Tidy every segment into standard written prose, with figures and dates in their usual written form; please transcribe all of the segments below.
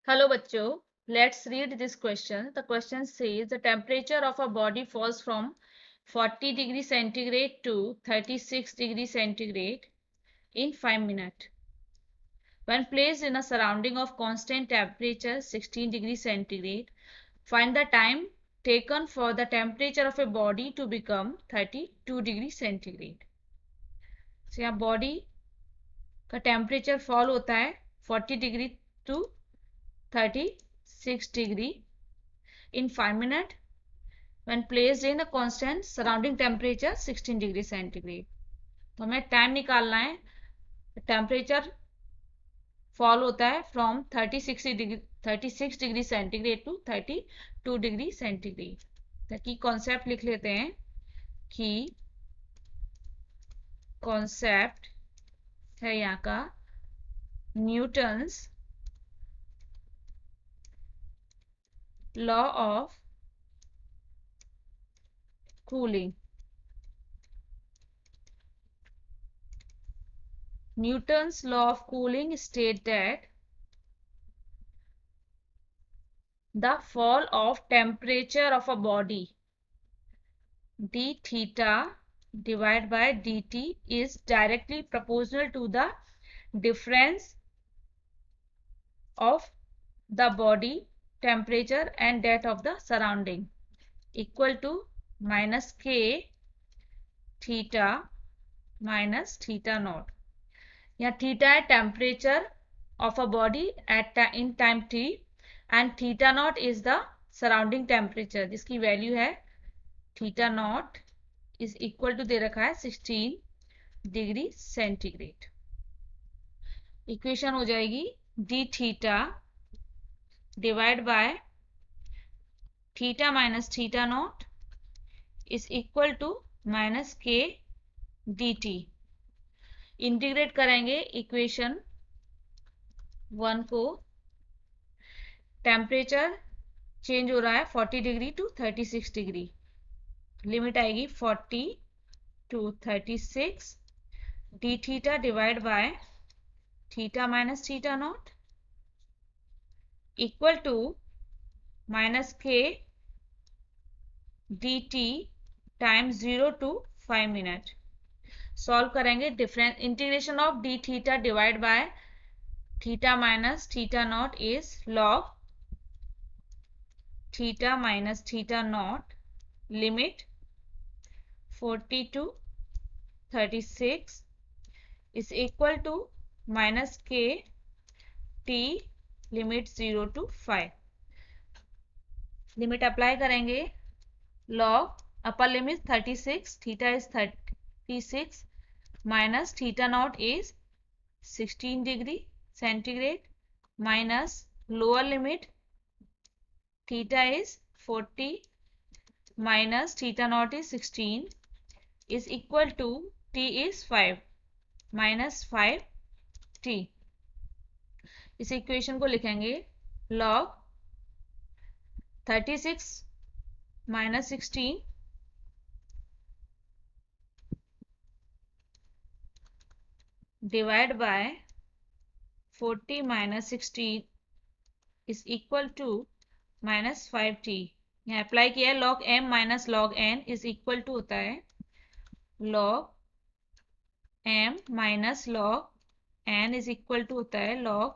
Hello bachcho, let's read this question. The question says the temperature of a body falls from 40 degrees centigrade to 36 degrees centigrade in 5 minutes. When placed in a surrounding of constant temperature 16 degrees centigrade, find the time taken for the temperature of a body to become 32 degrees centigrade. So यहाँ body का temperature fall होता है 40 degree to 36 degree in 5 minutes when placed in a constant surrounding temperature 16 degree centigrade. तो हमें time निकालना है. Temperature fall होता है from 36 degree centigrade to 32 degree centigrade. ताकि कॉन्सेप्ट लिख लेते हैं कि कॉन्सेप्ट है यहाँ का Newton's law of cooling. Newton's law of cooling states that the fall of temperature of a body d theta divided by dt is directly proportional to the difference of the body temperature and that of the surrounding equal to minus k theta minus theta naught. यहाँ theta है temperature of a body at in time t and theta naught is the surrounding temperature जिसकी value है theta naught is equal to दे रखा है 16 degree centigrade. Equation हो जाएगी d theta divide by theta minus theta naught is equal to minus k d t. Integrate करेंगे equation 1 को. Temperature change हो रहा है 40 डिग्री टू 36 डिग्री. लिमिट आएगी 40 to 36 d theta divide by theta minus theta naught equal to minus k d t time 0 to 5 minute. Solve करेंगे. Difference integration of d theta divide by theta minus theta naught is log theta minus theta naught limit 40 to 36 is equal to minus k t limit 0 to 5. Limit apply करेंगे. Log upper limit 36 theta is 36 minus theta naught is 16 degree centigrade minus lower limit theta is 40 minus theta naught is 16 is equal to t is 5 minus 5t. इस equation को लिखेंगे log 36 minus 16 divided by 40 minus 16 is equal to minus 5t. यहाँ apply किया है. log m minus log n is equal to होता है log m minus log n is equal to होता है log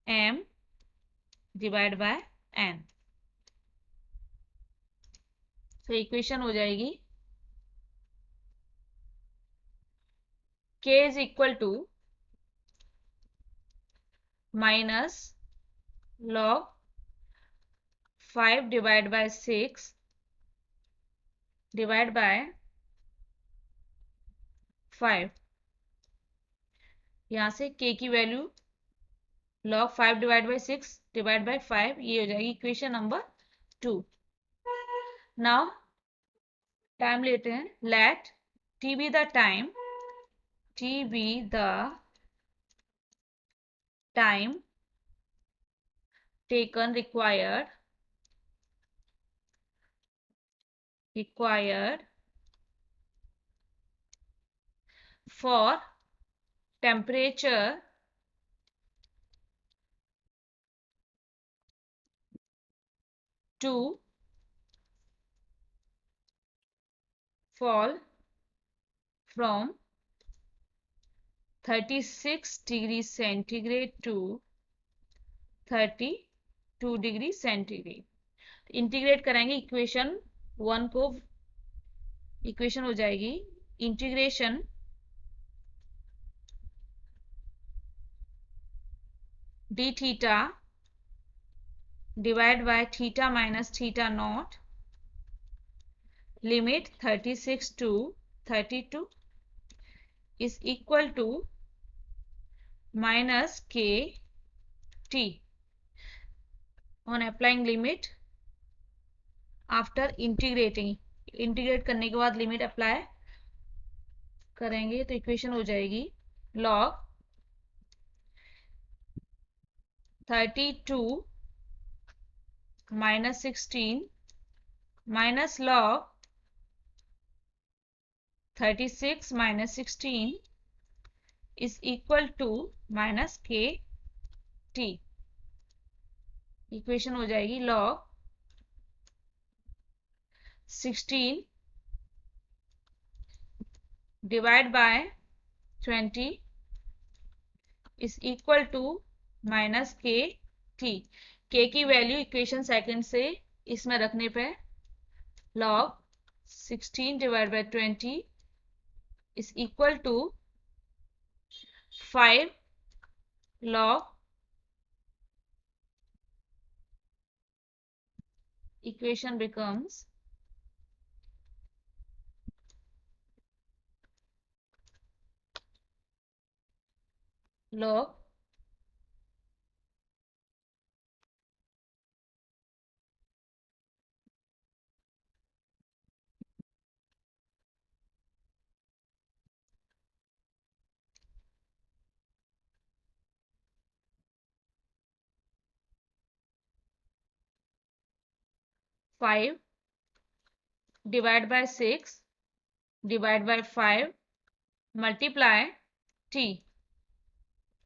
m divide by n. तो equation हो जाएगी k is equal to minus log 5 divide by 6 divide by 5. यहां से k की value log 5 divide by 6 divide by 5 ये हो जाएगी इक्वेशन नंबर 2. नाउ टाइम लेते हैं. Let t be the time taken required for temperature to fall from 36 degrees centigrade to 32 degree centigrade. Integrate करेंगे equation 1 को, इक्वेशन हो जाएगी integration D theta divide by theta minus theta naught limit 36 to 32 is equal to minus k t on applying limit after integrating। Integrate करने के बाद limit apply करेंगे तो equation हो जाएगी log 32 minus 16 minus log 36 minus 16 is equal to minus k t। Equation हो जाएगी log 16 divide by 20 is equal to minus k t। k की वैल्यू इक्वेशन सेकंड से इसमें रखने पे log 16 divide by 20 is equal to 5 log equation becomes log 5 divide by 6 divide by 5 multiply t।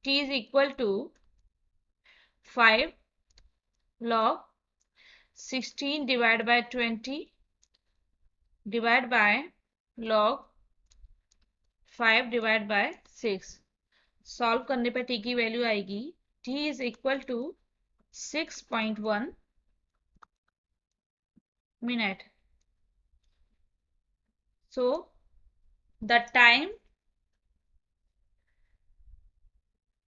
t is equal to 5 log 16 divided by 20 divided by log 5 divided by 6। Solve करने पर t की value आएगी t is equal to 6.1 minute। So the time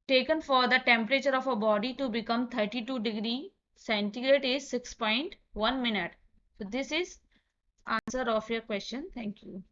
taken for the temperature of a body to become 32 degree centigrade is 6.1 minute। So this is answer of your question. Thank you.